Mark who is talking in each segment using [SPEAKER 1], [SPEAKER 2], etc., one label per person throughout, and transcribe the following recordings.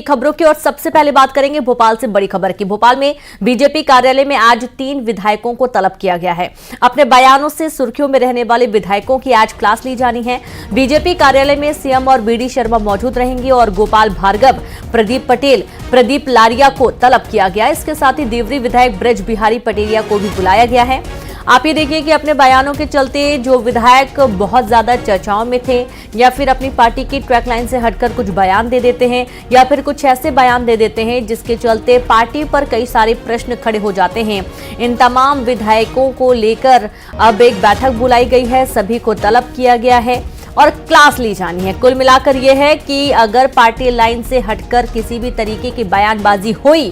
[SPEAKER 1] खबरों की और सबसे पहले बात करेंगे भोपाल से बड़ी खबर की। भोपाल में बीजेपी कार्यालय में आज 3 विधायकों को तलब किया गया है। अपने बयानों से सुर्खियों में रहने वाले विधायकों की आज क्लास ली जानी है। बीजेपी कार्यालय में सीएम और बीडी शर्मा मौजूद रहेंगे और गोपाल भार्गव, प्रदीप पटेल, प्रदीप लारिया को तलब किया गया। इसके साथ ही देवरी विधायक ब्रज बिहारी पटेलिया को भी बुलाया गया है। आप ये देखिए कि अपने बयानों के चलते जो विधायक बहुत ज्यादा चर्चाओं में थे या फिर अपनी पार्टी की ट्रैक लाइन से हटकर कुछ बयान दे देते हैं या फिर कुछ ऐसे बयान दे देते हैं जिसके चलते पार्टी पर कई सारे प्रश्न खड़े हो जाते हैं। इन तमाम विधायकों को लेकर अब एक बैठक बुलाई गई है, सभी को तलब किया गया है और क्लास ली जानी है। कुल मिलाकर यह है कि अगर पार्टी लाइन से हटकर किसी भी तरीके की बयानबाजी हुई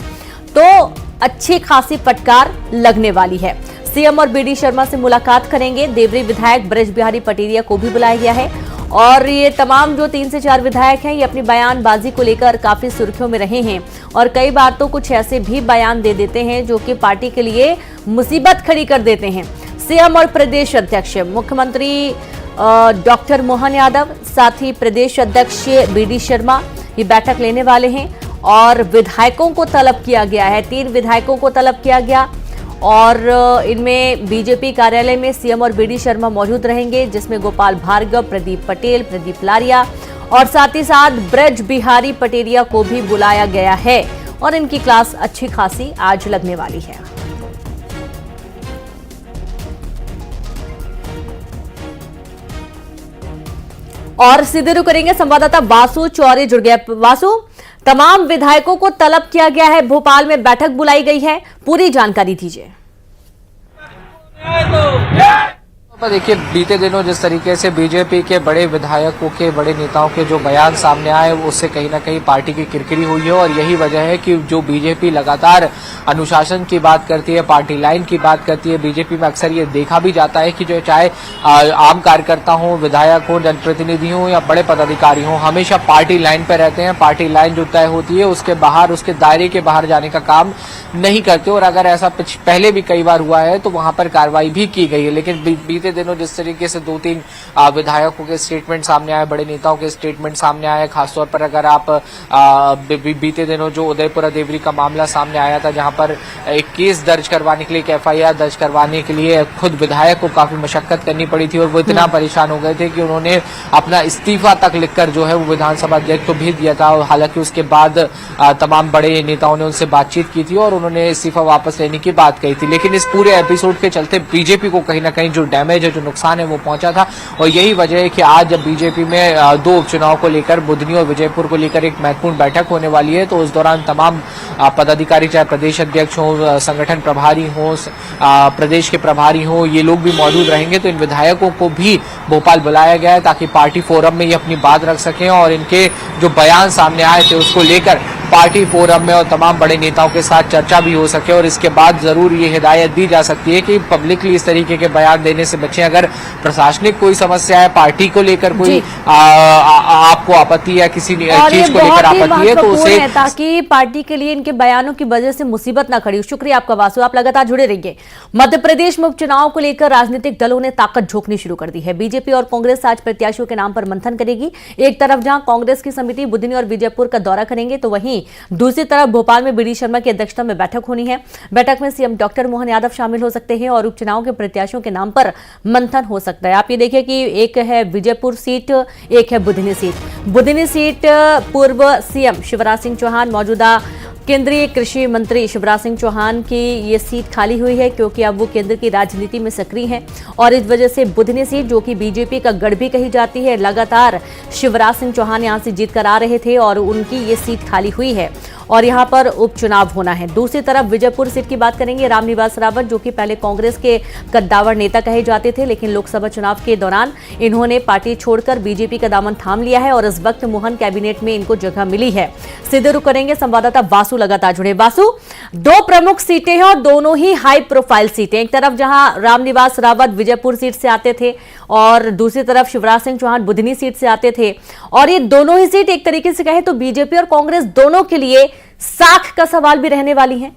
[SPEAKER 1] तो अच्छी खासी फटकार लगने वाली है। सीएम और बीडी शर्मा से मुलाकात करेंगे। देवरी विधायक ब्रज बिहारी पटेलिया को भी बुलाया गया है और ये तमाम जो 3 से 4 विधायक हैं ये अपनी बयानबाजी को लेकर काफी सुर्खियों में रहे हैं और कई बार तो कुछ ऐसे भी बयान दे देते हैं जो कि पार्टी के लिए मुसीबत खड़ी कर देते हैं। सीएम और प्रदेश अध्यक्ष मुख्यमंत्री डॉक्टर मोहन यादव, साथ ही प्रदेश अध्यक्ष बीडी शर्मा ये बैठक लेने वाले हैं और विधायकों को तलब किया गया है। 3 विधायकों को तलब किया गया और इनमें बीजेपी कार्यालय में सीएम और बीडी शर्मा मौजूद रहेंगे, जिसमें गोपाल भार्गव, प्रदीप पटेल, प्रदीप लारिया और साथ ही साथ ब्रज बिहारी पटेलिया को भी बुलाया गया है और इनकी क्लास अच्छी खासी आज लगने वाली है। और सीधे रुख करेंगे संवाददाता वासु चौरे जुड़ गया। वासु, तमाम विधायकों को तलब किया गया है, भोपाल में बैठक बुलाई गई है, पूरी जानकारी दीजिए।
[SPEAKER 2] देखिए, बीते दिनों जिस तरीके से बीजेपी के बड़े विधायकों के, बड़े नेताओं के जो बयान सामने आए उससे कहीं ना कहीं पार्टी की किरकिरी हुई है और यही वजह है कि जो बीजेपी लगातार अनुशासन की बात करती है, पार्टी लाइन की बात करती है, बीजेपी में अक्सर ये देखा भी जाता है कि जो चाहे आम कार्यकर्ता हो, विधायक हो, जनप्रतिनिधि हो या बड़े पदाधिकारी हो, हमेशा पार्टी लाइन पर रहते हैं। पार्टी लाइन जो तय होती है उसके बाहर, उसके दायरे के बाहर जाने का काम नहीं करते और अगर ऐसा पहले भी कई बार हुआ है तो वहां पर कार्रवाई भी की गई है। लेकिन बीते दिनों जिस तरीके से 2-3 विधायकों के स्टेटमेंट सामने आए, बड़े नेताओं के स्टेटमेंट सामने आए, खासतौर पर अगर आप बीते दिनों जो उदयपुरा देवरी का मामला सामने आया था जहां पर एक केस दर्ज करवाने के लिए, एक एफआईआर दर्ज करवाने के लिए खुद विधायक को काफी मशक्कत करनी पड़ी थी और वो इतना परेशान हो गए थे कि उन्होंने अपना इस्तीफा तक लिखकर जो है वो विधानसभा अध्यक्ष को भेज दिया था। हालांकि उसके बाद तमाम बड़े नेताओं ने उनसे बातचीत की थी और उन्होंने इस्तीफा वापस लेने की बात कही थी। लेकिन इस पूरे एपिसोड के चलते बीजेपी को कहीं ना कहीं जो डैमेज है, जो नुकसान है वो पहुंचा था और यही वजह है कि आज जब बीजेपी में 2 उपचुनाव को लेकर बुधनी और विजयपुर को लेकर एक महत्वपूर्ण बैठक होने वाली है तो उस दौरान तमाम पदाधिकारी, चाहे प्रदेश अध्यक्ष हो, संगठन प्रभारी हो, प्रदेश के प्रभारी हो, ये लोग भी मौजूद रहेंगे। तो इन विधायकों को भी भोपाल बुलाया गया है ताकि पार्टी फोरम में ये अपनी बात रख सकें और इनके जो बयान सामने आए थे उसको लेकर पार्टी फोरम में और तमाम बड़े नेताओं के साथ चर्चा भी हो सके और इसके बाद जरूर ये हिदायत दी जा सकती है कि पब्लिकली इस तरीके के बयान देने से बचें। अगर प्रशासनिक कोई समस्या है, पार्टी को लेकर कोई आपको आपत्ति या किसी चीज को लेकर आपत्ति है तो उसे,
[SPEAKER 1] ताकि पार्टी के लिए इनके बयानों की वजह से मुसीबत ना खड़ी हो। शुक्रिया आपका वासु, आप लगातार जुड़े रहिए। मध्य प्रदेश में उपचुनाव को लेकर राजनीतिक दलों ने ताकत झोंकनी शुरू कर दी है। बीजेपी और कांग्रेस आज प्रत्याशियों के नाम पर मंथन करेगी। एक तरफ जहां कांग्रेस की समिति बुधनी और विजयपुर का दौरा करेंगे तो वहीं दूसरी तरफ भोपाल में बीडी शर्मा की अध्यक्षता में बैठक होनी है। बैठक में सीएम डॉक्टर मोहन यादव शामिल हो सकते हैं और उपचुनाव के प्रत्याशियों के नाम पर मंथन हो सकता है। आप ये देखिए कि एक है विजयपुर सीट, एक है बुधनी सीट। बुधनी सीट पूर्व सीएम शिवराज सिंह चौहान, मौजूदा केंद्रीय कृषि मंत्री शिवराज सिंह चौहान की ये सीट खाली हुई है क्योंकि अब वो केंद्र की राजनीति में सक्रिय हैं और इस वजह से बुधनी सीट, जो कि बीजेपी का गढ़ भी कही जाती है, लगातार शिवराज सिंह चौहान यहां से जीत कर आ रहे थे और उनकी ये सीट खाली हुई है और यहां पर उपचुनाव होना है। दूसरी तरफ विजयपुर सीट की बात करेंगे। रामनिवास रावत, जो कि पहले कांग्रेस के कद्दावर नेता कहे जाते थे, लेकिन लोकसभा चुनाव के दौरान इन्होंने पार्टी छोड़कर बीजेपी का दामन थाम लिया है और इस वक्त मोहन कैबिनेट में इनको जगह मिली है। सीधे रुख करेंगे संवाददाता वासु, लगातार जुड़े। वासु, 2 प्रमुख सीटें हैं और दोनों ही हाई प्रोफाइल सीटें। एक तरफ जहां रामनिवास रावत विजयपुर सीट से आते थे और दूसरी तरफ शिवराज सिंह चौहान बुधनी सीट से आते थे और ये दोनों ही सीट एक तरीके से कहे तो बीजेपी और कांग्रेस दोनों के लिए साख का सवाल भी रहने वाली है।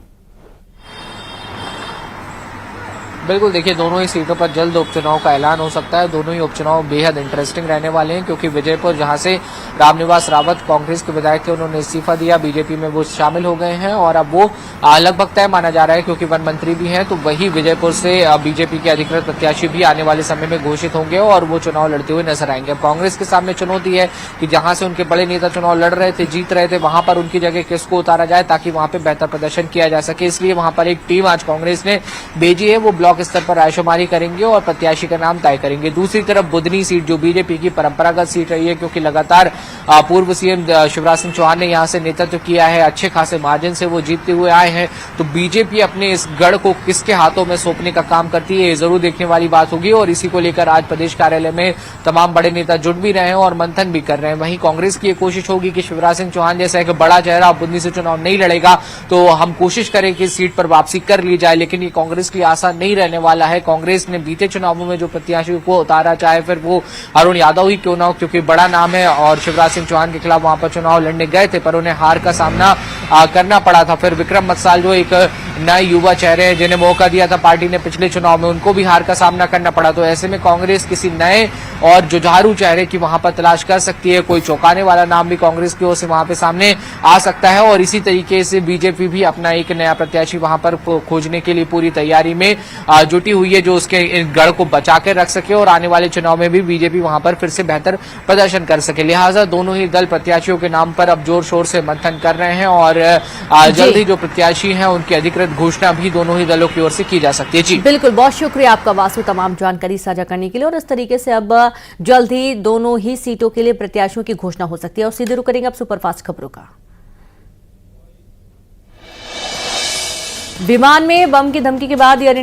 [SPEAKER 2] बिल्कुल, देखिए दोनों ही सीटों पर जल्द उपचुनाव का ऐलान हो सकता है। दोनों ही उपचुनाव बेहद इंटरेस्टिंग रहने वाले हैं, क्योंकि विजयपुर जहां से रामनिवास रावत कांग्रेस के विधायक थे, उन्होंने इस्तीफा दिया, बीजेपी में वो शामिल हो गए हैं और अब वो लगभग तय माना जा रहा है, क्योंकि वन मंत्री भी हैं। तो वही विजयपुर से बीजेपी के अधिकृत प्रत्याशी भी आने वाले समय में घोषित होंगे और वो चुनाव लड़ते हुए नजर आएंगे। अब कांग्रेस के सामने चुनौती है कि जहां से उनके बड़े नेता चुनाव लड़ रहे थे, जीत रहे थे, वहां पर उनकी जगह किसको उतारा जाए ताकि वहां पर बेहतर प्रदर्शन किया जा सके। इसलिए वहां पर एक टीम आज कांग्रेस ने भेजी है, वो ब्लॉक स्तर पर रायशुमारी करेंगे और प्रत्याशी का नाम तय करेंगे। दूसरी तरफ बुधनी सीट जो बीजेपी की परंपरागत सीट रही है, क्योंकि लगातार पूर्व सीएम शिवराज सिंह चौहान ने यहां से नेतृत्व किया है, अच्छे खासे मार्जिन से वो जीतते हुए आए हैं, तो बीजेपी अपने इस गढ़ को किसके हाथों में सौंपने का काम करती है, ये जरूर देखने वाली बात होगी। और इसी को लेकर आज प्रदेश कार्यालय में तमाम बड़े नेता जुट भी रहे हैं और मंथन भी कर रहे हैं। वहीं कांग्रेस की ये कोशिश होगी कि शिवराज सिंह चौहान जैसा एक बड़ा चेहरा बुधनी से चुनाव नहीं लड़ेगा, तो हम कोशिश करें कि इस सीट पर वापसी कर ली जाए, लेकिन ये कांग्रेस के लिए आसान नहीं रहने वाला है। कांग्रेस ने बीते चुनावों में जो प्रत्याशी को उतारा, चाहे फिर वो अरुण यादव ही क्यों ना हो, क्योंकि बड़ा नाम है और शिवराज सिंह चौहान के खिलाफ वहां पर चुनाव लड़ने गए थे, पर उन्हें हार का सामना करना पड़ा था। फिर विक्रम मत्साल जो एक नए युवा चेहरे हैं, जिन्हें मौका दिया था पार्टी ने पिछले चुनाव में, उनको भी हार का सामना करना पड़ा। तो ऐसे में कांग्रेस किसी नए और जुझारू चेहरे की वहां पर तलाश कर सकती है। कोई चौंकाने वाला नाम भी कांग्रेस की ओर से वहां पे सामने आ सकता है और इसी तरीके से बीजेपी भी अपना एक नया प्रत्याशी वहां पर खोजने के लिए पूरी तैयारी में जुटी हुई है, जो उसके गढ़ को बचा कर रख सके और आने वाले चुनाव में भी बीजेपी वहां पर फिर से बेहतर प्रदर्शन कर सके। लिहाजा दोनों ही दल प्रत्याशियों के नाम पर अब जोर शोर से मंथन कर रहे हैं और जल्द ही जो प्रत्याशी हैं उनकी अधिकृत घोषणा भी दोनों ही दलों की ओर से की जा सकती है। जी
[SPEAKER 1] बिल्कुल, बहुत शुक्रिया आपका वासु तमाम जानकारी साझा करने के लिए। और इस तरीके से अब जल्द ही दोनों ही सीटों के लिए प्रत्याशियों की घोषणा हो सकती है। और सीधे रुक करेंगे अब सुपरफास्ट खबरों का। विमान में बम की धमकी के बाद एयर इंडिया